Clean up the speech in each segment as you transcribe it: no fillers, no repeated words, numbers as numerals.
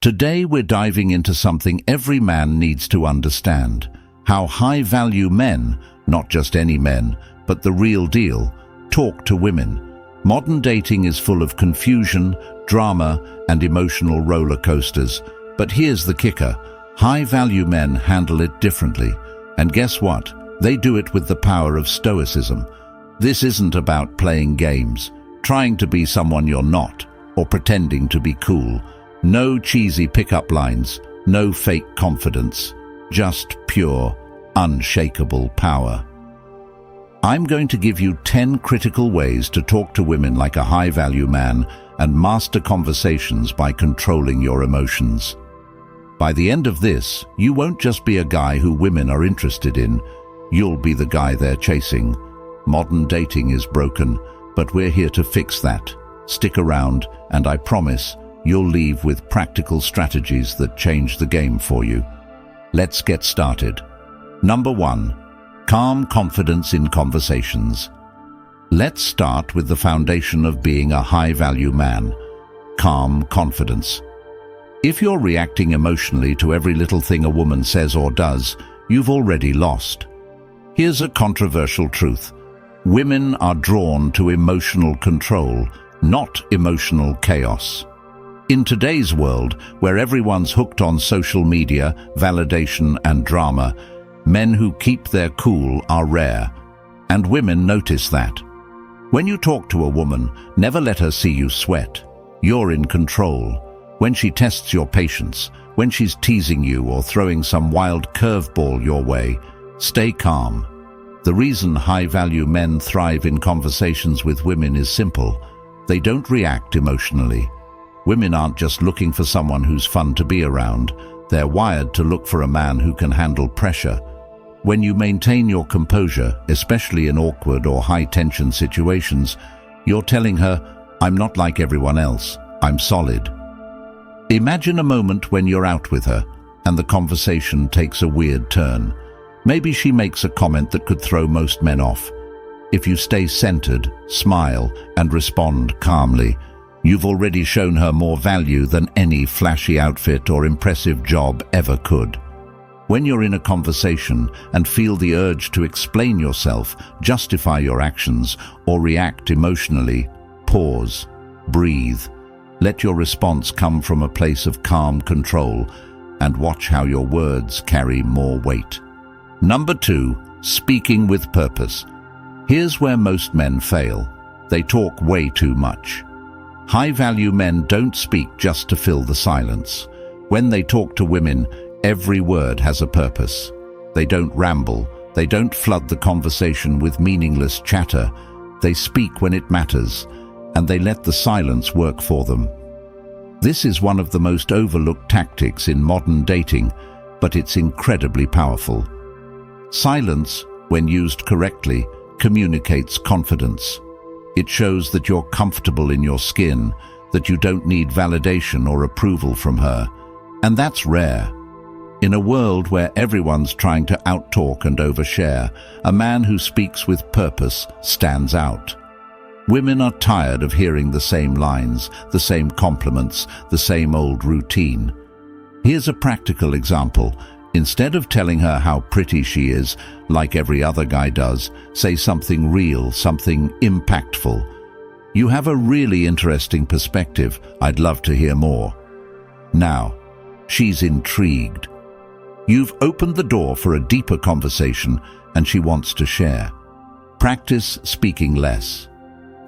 Today we're diving into something every man needs to understand: how high-value men, not just any men, but the real deal, talk to women. Modern dating is full of confusion, drama, and emotional roller coasters. But here's the kicker: high-value men handle it differently. And guess what? They do it with the power of Stoicism. This isn't about playing games, trying to be someone you're not, or pretending to be cool. No cheesy pickup lines, no fake confidence, just pure, unshakable power. I'm going to give you 10 critical ways to talk to women like a high-value man and master conversations by controlling your emotions. By the end of this, you won't just be a guy who women are interested in, you'll be the guy they're chasing. Modern dating is broken, but we're here to fix that. Stick around, and I promise you'll leave with practical strategies that change the game for you. Let's get started. Number 1. Calm confidence in conversations. Let's start with the foundation of being a high-value man: calm confidence. If you're reacting emotionally to every little thing a woman says or does, you've already lost. Here's a controversial truth: women are drawn to emotional control, not emotional chaos. In today's world, where everyone's hooked on social media, validation, and drama, men who keep their cool are rare, and women notice that. When you talk to a woman, never let her see you sweat. You're in control. When she tests your patience, when she's teasing you or throwing some wild curveball your way, stay calm. The reason high-value men thrive in conversations with women is simple: they don't react emotionally. Women aren't just looking for someone who's fun to be around. They're wired to look for a man who can handle pressure. When you maintain your composure, especially in awkward or high-tension situations, you're telling her, "I'm not like everyone else, I'm solid." Imagine a moment when you're out with her, and the conversation takes a weird turn. Maybe she makes a comment that could throw most men off. If you stay centered, smile, and respond calmly, you've already shown her more value than any flashy outfit or impressive job ever could. When you're in a conversation and feel the urge to explain yourself, justify your actions, or react emotionally, pause, breathe. Let your response come from a place of calm control, and watch how your words carry more weight. Number 2. Speaking with purpose. Here's where most men fail. They talk way too much. High-value men don't speak just to fill the silence. When they talk to women, every word has a purpose. They don't ramble. They don't flood the conversation with meaningless chatter. They speak when it matters, and they let the silence work for them. This is one of the most overlooked tactics in modern dating, but it's incredibly powerful. Silence, when used correctly, communicates confidence. It shows that you're comfortable in your skin, that you don't need validation or approval from her. And that's rare. In a world where everyone's trying to outtalk and overshare, a man who speaks with purpose stands out. Women are tired of hearing the same lines, the same compliments, the same old routine. Here's a practical example. Instead of telling her how pretty she is, like every other guy does, say something real, something impactful. "You have a really interesting perspective. I'd love to hear more." Now, she's intrigued. You've opened the door for a deeper conversation, and she wants to share. Practice speaking less.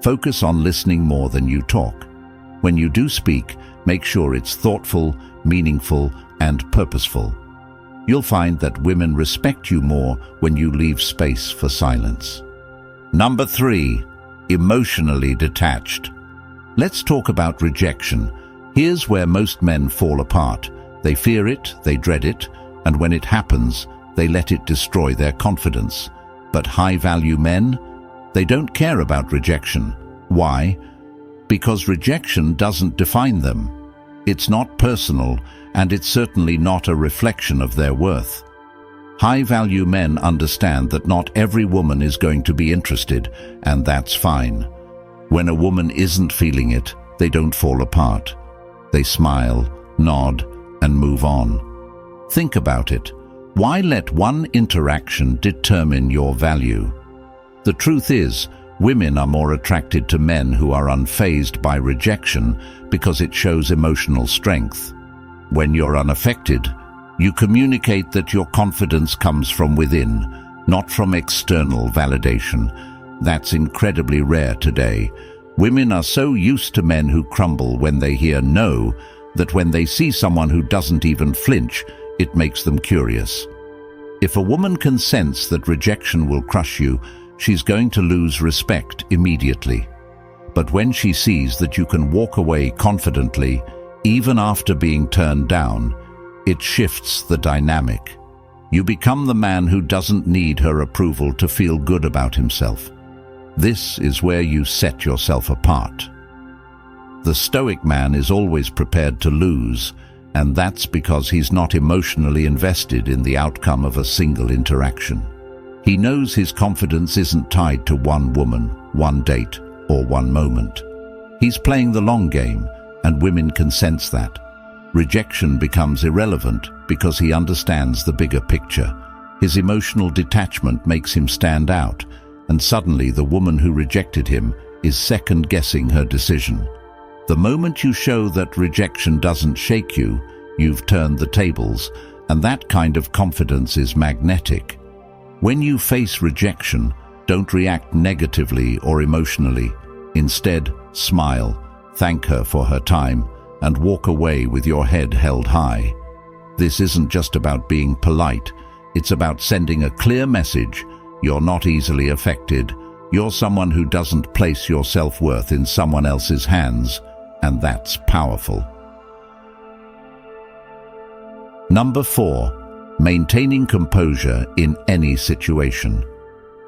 Focus on listening more than you talk. When you do speak, make sure it's thoughtful, meaningful, and purposeful. You'll find that women respect you more when you leave space for silence. Number 3. Emotionally detached. Let's talk about rejection. Here's where most men fall apart. They fear it, they dread it, and when it happens, they let it destroy their confidence. But high-value men, they don't care about rejection. Why? Because rejection doesn't define them. It's not personal, and it's certainly not a reflection of their worth. High-value men understand that not every woman is going to be interested, and that's fine. When a woman isn't feeling it, they don't fall apart. They smile, nod, and move on. Think about it. Why let one interaction determine your value? The truth is, women are more attracted to men who are unfazed by rejection because it shows emotional strength. When you're unaffected, you communicate that your confidence comes from within, not from external validation. That's incredibly rare today. Women are so used to men who crumble when they hear no, that when they see someone who doesn't even flinch, it makes them curious. If a woman can sense that rejection will crush you, she's going to lose respect immediately. But when she sees that you can walk away confidently, even after being turned down, it shifts the dynamic. You become the man who doesn't need her approval to feel good about himself. This is where you set yourself apart. The Stoic man is always prepared to lose, and that's because he's not emotionally invested in the outcome of a single interaction. He knows his confidence isn't tied to one woman, one date, or one moment. He's playing the long game, and women can sense that. Rejection becomes irrelevant because he understands the bigger picture. His emotional detachment makes him stand out, and suddenly the woman who rejected him is second-guessing her decision. The moment you show that rejection doesn't shake you, you've turned the tables, and that kind of confidence is magnetic. When you face rejection, don't react negatively or emotionally. Instead, smile, thank her for her time, and walk away with your head held high. This isn't just about being polite, it's about sending a clear message. You're not easily affected. You're someone who doesn't place your self-worth in someone else's hands, and that's powerful. Number 4, maintaining composure in any situation.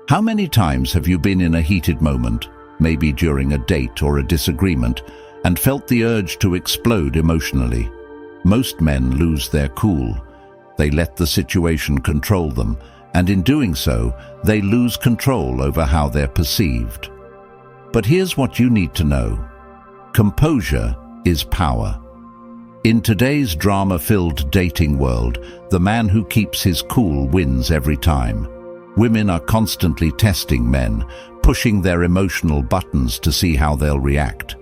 How many times have you been in a heated moment, maybe during a date or a disagreement, and felt the urge to explode emotionally? Most men lose their cool. They let the situation control them, and in doing so, they lose control over how they're perceived. But here's what you need to know. Composure is power. In today's drama-filled dating world, the man who keeps his cool wins every time. Women are constantly testing men, pushing their emotional buttons to see how they'll react.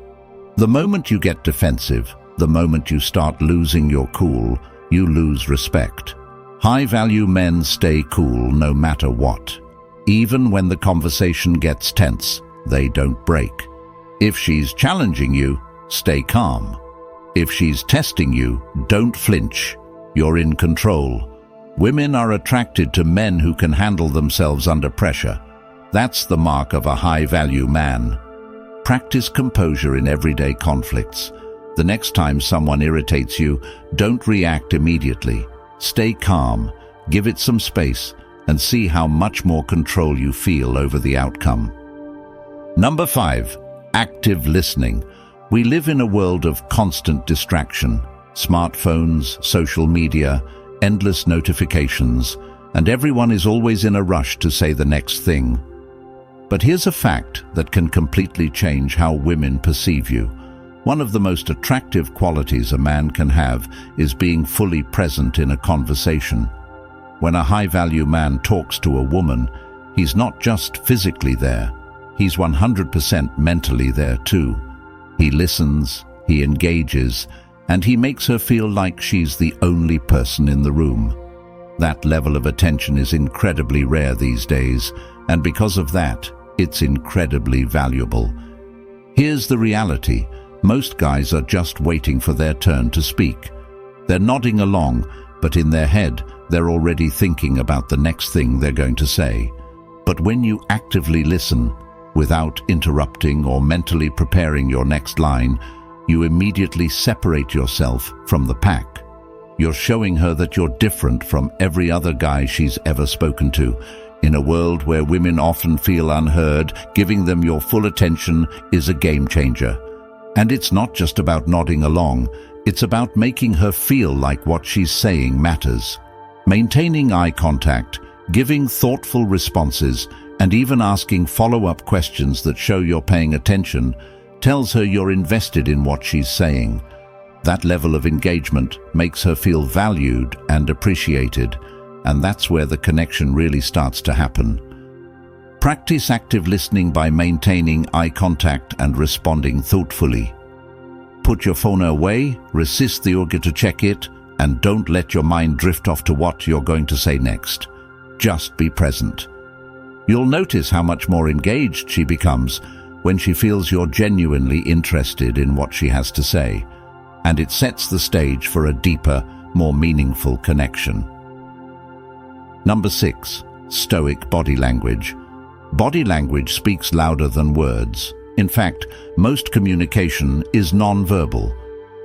The moment you get defensive, the moment you start losing your cool, you lose respect. High-value men stay cool no matter what. Even when the conversation gets tense, they don't break. If she's challenging you, stay calm. If she's testing you, don't flinch. You're in control. Women are attracted to men who can handle themselves under pressure. That's the mark of a high-value man. Practice composure in everyday conflicts. The next time someone irritates you, don't react immediately. Stay calm, give it some space, and see how much more control you feel over the outcome. Number 5, active listening. We live in a world of constant distraction. Smartphones, social media, endless notifications, and everyone is always in a rush to say the next thing. But here's a fact that can completely change how women perceive you. One of the most attractive qualities a man can have is being fully present in a conversation. When a high-value man talks to a woman, he's not just physically there, he's 100% mentally there too. He listens, he engages, and he makes her feel like she's the only person in the room. That level of attention is incredibly rare these days, and because of that, it's incredibly valuable. Here's the reality. Most guys are just waiting for their turn to speak. They're nodding along, but in their head, they're already thinking about the next thing they're going to say. But when you actively listen, without interrupting or mentally preparing your next line, you immediately separate yourself from the pack. You're showing her that you're different from every other guy she's ever spoken to. In a world where women often feel unheard, giving them your full attention is a game changer. And it's not just about nodding along, it's about making her feel like what she's saying matters. Maintaining eye contact, giving thoughtful responses, and even asking follow-up questions that show you're paying attention tells her you're invested in what she's saying. That level of engagement makes her feel valued and appreciated, and that's where the connection really starts to happen. Practice active listening by maintaining eye contact and responding thoughtfully. Put your phone away, resist the urge to check it, and don't let your mind drift off to what you're going to say next. Just be present. You'll notice how much more engaged she becomes when she feels you're genuinely interested in what she has to say, and it sets the stage for a deeper, more meaningful connection. Number 6. Stoic body language. Body language speaks louder than words. In fact, most communication is non-verbal.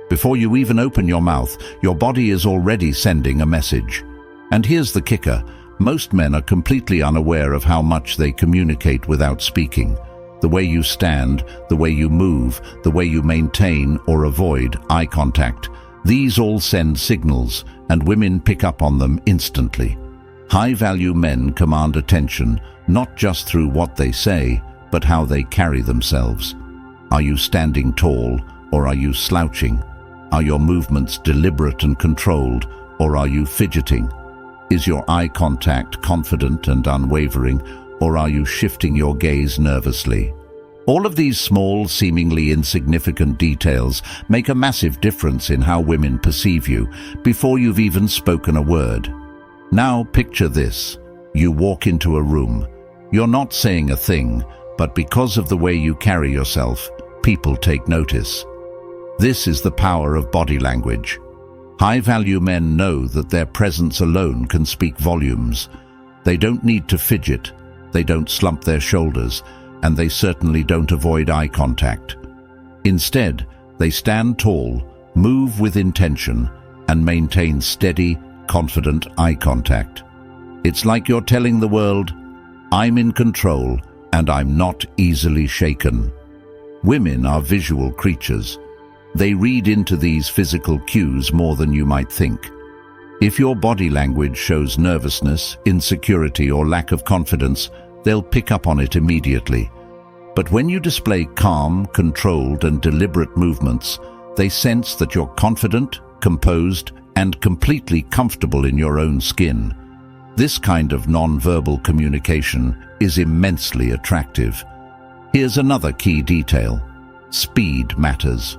Before you even open your mouth, your body is already sending a message. And here's the kicker: most men are completely unaware of how much they communicate without speaking. The way you stand, the way you move, the way you maintain or avoid eye contact, these all send signals, and women pick up on them instantly. High-value men command attention not just through what they say, but how they carry themselves. Are you standing tall, or are you slouching? Are your movements deliberate and controlled, or are you fidgeting? Is your eye contact confident and unwavering, or are you shifting your gaze nervously? All of these small, seemingly insignificant details make a massive difference in how women perceive you before you've even spoken a word. Now picture this. You walk into a room. You're not saying a thing, but because of the way you carry yourself, people take notice. This is the power of body language. High-value men know that their presence alone can speak volumes. They don't need to fidget, they don't slump their shoulders, and they certainly don't avoid eye contact. Instead, they stand tall, move with intention, and maintain steady, confident eye contact. It's like you're telling the world, I'm in control and I'm not easily shaken. Women are visual creatures. They read into these physical cues more than you might think. If your body language shows nervousness, insecurity, or lack of confidence, they'll pick up on it immediately. But when you display calm, controlled, and deliberate movements, they sense that you're confident, composed, and completely comfortable in your own skin. This kind of non-verbal communication is immensely attractive. Here's another key detail. Speed matters.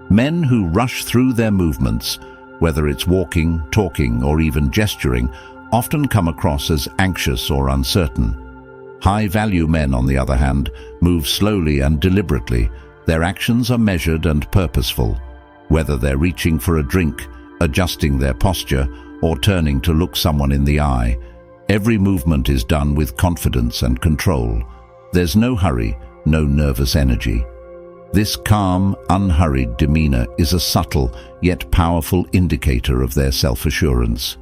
Men who rush through their movements, whether it's walking, talking, or even gesturing, often come across as anxious or uncertain. High-value men, on the other hand, move slowly and deliberately. Their actions are measured and purposeful. Whether they're reaching for a drink, adjusting their posture, or turning to look someone in the eye, every movement is done with confidence and control. There's no hurry, no nervous energy. This calm, unhurried demeanor is a subtle yet powerful indicator of their self-assurance.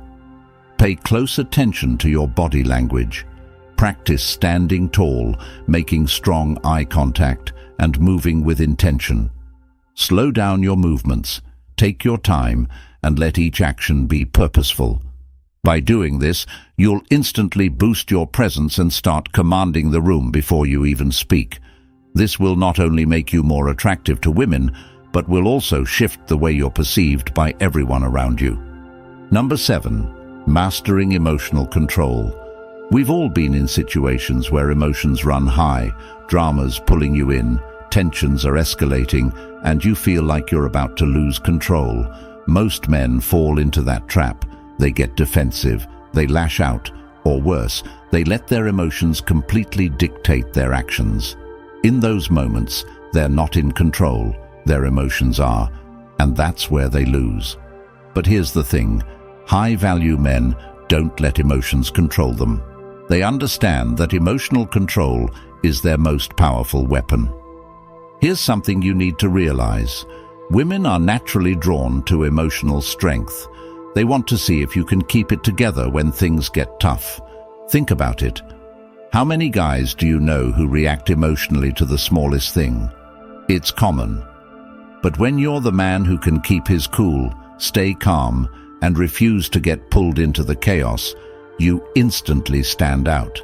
Pay close attention to your body language. Practice standing tall, making strong eye contact, and moving with intention. Slow down your movements, take your time, and let each action be purposeful. By doing this, you'll instantly boost your presence and start commanding the room before you even speak. This will not only make you more attractive to women, but will also shift the way you're perceived by everyone around you. Number 7. Mastering emotional control. We've all been in situations where emotions run high, dramas pulling you in, tensions are escalating, and you feel like you're about to lose control. Most men fall into that trap. They get defensive, they lash out, or worse, they let their emotions completely dictate their actions. In those moments, they're not in control, their emotions are, and that's where they lose. But here's the thing, high-value men don't let emotions control them. They understand that emotional control is their most powerful weapon. Here's something you need to realize. Women are naturally drawn to emotional strength. They want to see if you can keep it together when things get tough. Think about it. How many guys do you know who react emotionally to the smallest thing? It's common. But when you're the man who can keep his cool, stay calm, and refuse to get pulled into the chaos, you instantly stand out.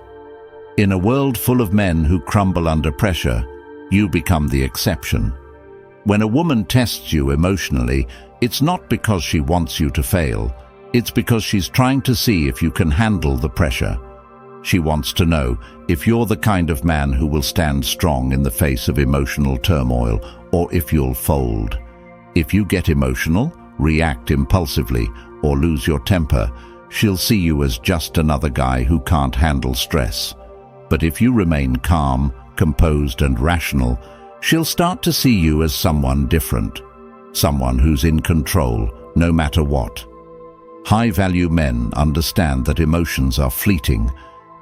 In a world full of men who crumble under pressure, you become the exception. When a woman tests you emotionally, It's not because she wants you to fail. It's because she's trying to see if you can handle the pressure. She wants to know if you're the kind of man who will stand strong in the face of emotional turmoil, or if you'll fold. If you get emotional, react impulsively, or lose your temper, she'll see you as just another guy who can't handle stress. But if you remain calm, composed, and rational, she'll start to see you as someone different, someone who's in control, no matter what. High-value men understand that emotions are fleeting,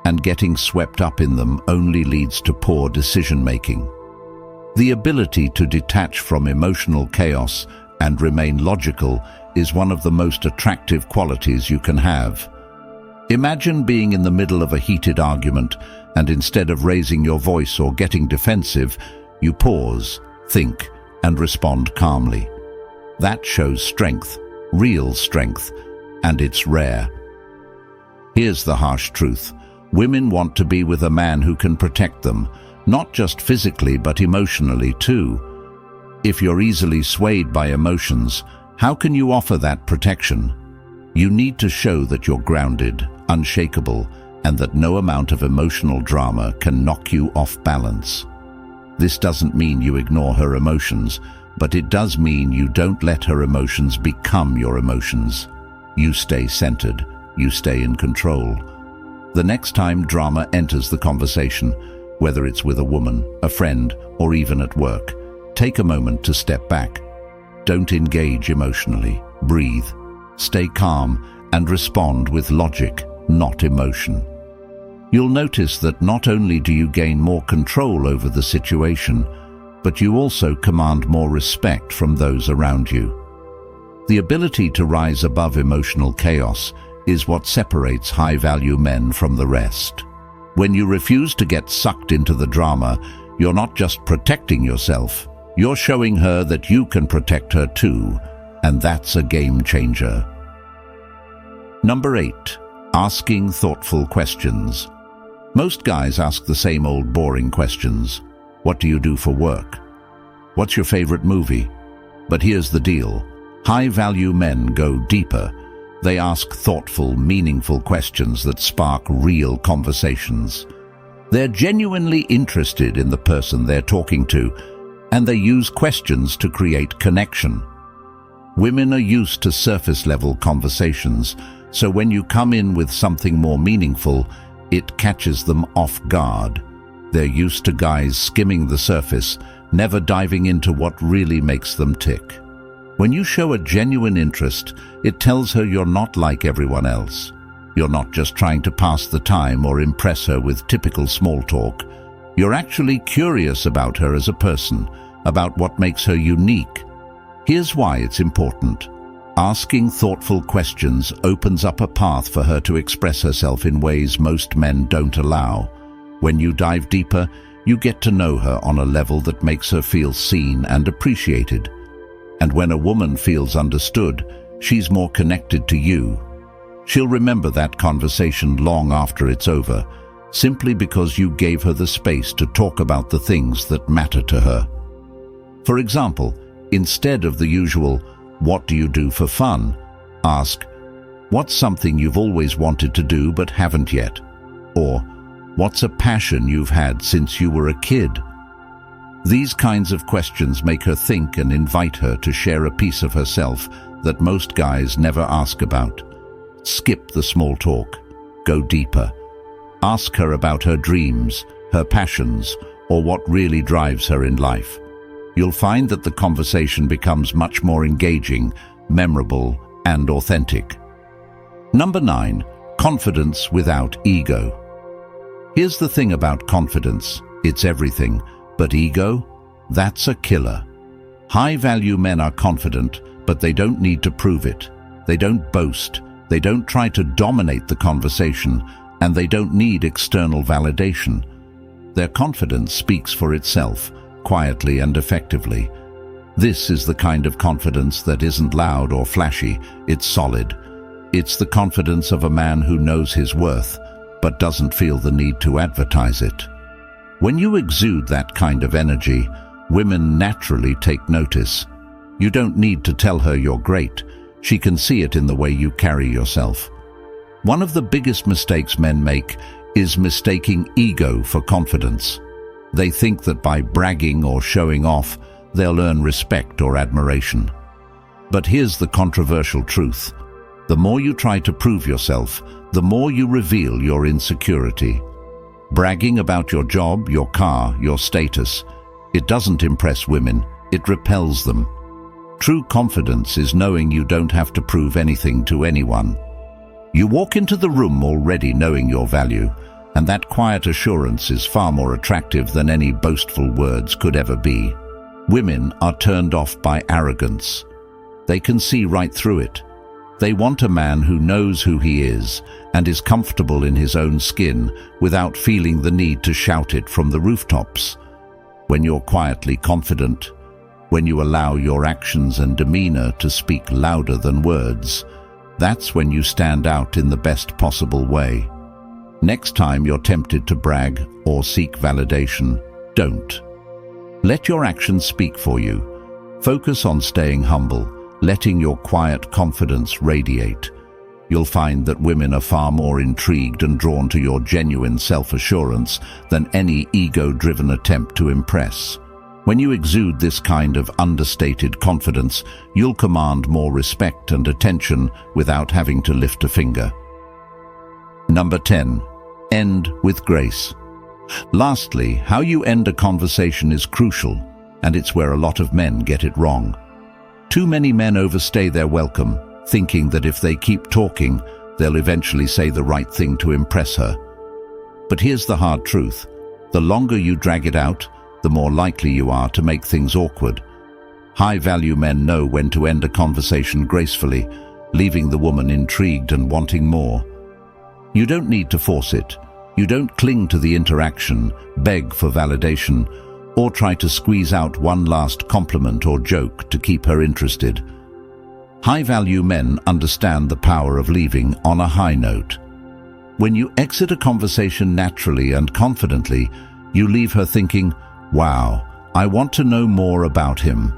and getting swept up in them only leads to poor decision-making. The ability to detach from emotional chaos and remain logical is one of the most attractive qualities you can have. Imagine being in the middle of a heated argument, and instead of raising your voice or getting defensive, you pause, think, and respond calmly. That shows strength, real strength, and it's rare. Here's the harsh truth. Women want to be with a man who can protect them, not just physically but emotionally too. If you're easily swayed by emotions, how can you offer that protection? You need to show that you're grounded, unshakable, and that no amount of emotional drama can knock you off balance. This doesn't mean you ignore her emotions, but it does mean you don't let her emotions become your emotions. You stay centered, you stay in control. The next time drama enters the conversation, whether it's with a woman, a friend, or even at work, take a moment to step back. Don't engage emotionally. Breathe. Stay calm and respond with logic, not emotion. You'll notice that not only do you gain more control over the situation, but you also command more respect from those around you. The ability to rise above emotional chaos is what separates high-value men from the rest. When you refuse to get sucked into the drama, you're not just protecting yourself, you're showing her that you can protect her too, and that's a game changer. Number 8. Asking thoughtful questions. Most guys ask the same old boring questions. What do you do for work? What's your favorite movie? But here's the deal. High-value men go deeper. They ask thoughtful, meaningful questions that spark real conversations. They're genuinely interested in the person they're talking to, and they use questions to create connection. Women are used to surface-level conversations, so when you come in with something more meaningful, it catches them off guard. They're used to guys skimming the surface, never diving into what really makes them tick. When you show a genuine interest, it tells her you're not like everyone else. You're not just trying to pass the time or impress her with typical small talk. You're actually curious about her as a person, about what makes her unique. Here's why it's important. Asking thoughtful questions opens up a path for her to express herself in ways most men don't allow. When you dive deeper, you get to know her on a level that makes her feel seen and appreciated. And when a woman feels understood, she's more connected to you. She'll remember that conversation long after it's over, simply because you gave her the space to talk about the things that matter to her. For example, instead of the usual, "What do you do for fun?" ask, "What's something you've always wanted to do but haven't yet?" Or, "What's a passion you've had since you were a kid?" These kinds of questions make her think and invite her to share a piece of herself that most guys never ask about. Skip the small talk. Go deeper. Ask her about her dreams, her passions, or what really drives her in life. You'll find that the conversation becomes much more engaging, memorable, and authentic. Number 9. Confidence without ego. Here's the thing about confidence. It's everything. But ego? That's a killer. High-value men are confident, but they don't need to prove it. They don't boast. They don't try to dominate the conversation, and they don't need external validation. Their confidence speaks for itself, quietly and effectively. This is the kind of confidence that isn't loud or flashy, it's solid. It's the confidence of a man who knows his worth, but doesn't feel the need to advertise it. When you exude that kind of energy, women naturally take notice. You don't need to tell her you're great. She can see it in the way you carry yourself. One of the biggest mistakes men make is mistaking ego for confidence. They think that by bragging or showing off, they'll earn respect or admiration. But here's the controversial truth. The more you try to prove yourself, the more you reveal your insecurity. Bragging about your job, your car, your status, it doesn't impress women, it repels them. True confidence is knowing you don't have to prove anything to anyone. You walk into the room already knowing your value, and that quiet assurance is far more attractive than any boastful words could ever be. Women are turned off by arrogance. They can see right through it. They want a man who knows who he is and is comfortable in his own skin without feeling the need to shout it from the rooftops. When you're quietly confident, when you allow your actions and demeanor to speak louder than words, that's when you stand out in the best possible way. Next time you're tempted to brag or seek validation, don't. Let your actions speak for you. Focus on staying humble, letting your quiet confidence radiate. You'll find that women are far more intrigued and drawn to your genuine self-assurance than any ego-driven attempt to impress. When you exude this kind of understated confidence, you'll command more respect and attention without having to lift a finger. Number 10. End with grace. Lastly, how you end a conversation is crucial, and it's where a lot of men get it wrong. Too many men overstay their welcome, thinking that if they keep talking, they'll eventually say the right thing to impress her. But here's the hard truth. The longer you drag it out, the more likely you are to make things awkward. High-value men know when to end a conversation gracefully, leaving the woman intrigued and wanting more. You don't need to force it. You don't cling to the interaction, beg for validation, or try to squeeze out one last compliment or joke to keep her interested. High-value men understand the power of leaving on a high note. When you exit a conversation naturally and confidently, you leave her thinking, "Wow, I want to know more about him."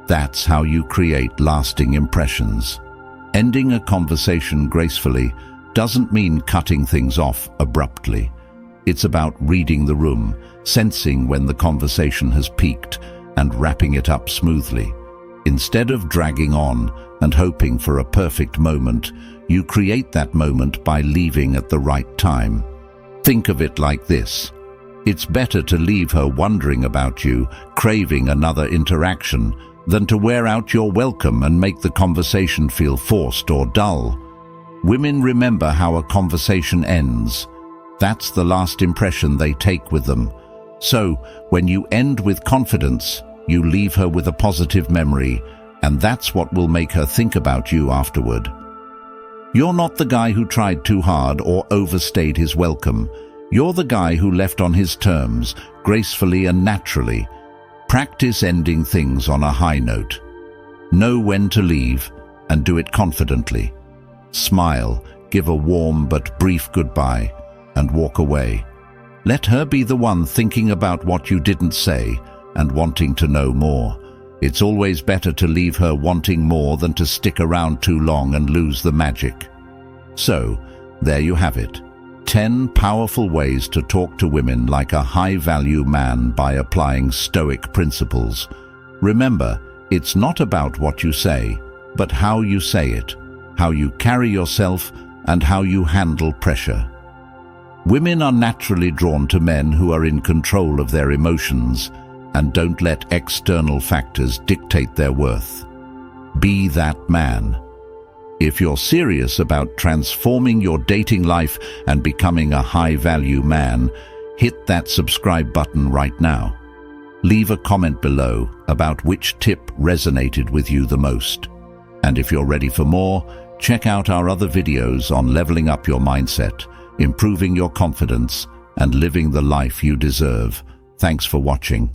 That's how you create lasting impressions. Ending a conversation gracefully doesn't mean cutting things off abruptly. It's about reading the room, sensing when the conversation has peaked, and wrapping it up smoothly. Instead of dragging on and hoping for a perfect moment, you create that moment by leaving at the right time. Think of it like this. It's better to leave her wondering about you, craving another interaction, than to wear out your welcome and make the conversation feel forced or dull. Women remember how a conversation ends. That's the last impression they take with them. So, when you end with confidence, you leave her with a positive memory, and that's what will make her think about you afterward. You're not the guy who tried too hard or overstayed his welcome. You're the guy who left on his terms, gracefully and naturally. Practice ending things on a high note. Know when to leave, and do it confidently. Smile, give a warm but brief goodbye, and walk away. Let her be the one thinking about what you didn't say and wanting to know more. It's always better to leave her wanting more than to stick around too long and lose the magic. So, there you have it. 10 powerful ways to talk to women like a high-value man by applying Stoic principles. Remember, it's not about what you say, but how you say it, how you carry yourself, and how you handle pressure. Women are naturally drawn to men who are in control of their emotions and don't let external factors dictate their worth. Be that man. If you're serious about transforming your dating life and becoming a high-value man, hit that subscribe button right now. Leave a comment below about which tip resonated with you the most. And if you're ready for more, check out our other videos on leveling up your mindset, improving your confidence, and living the life you deserve. Thanks for watching.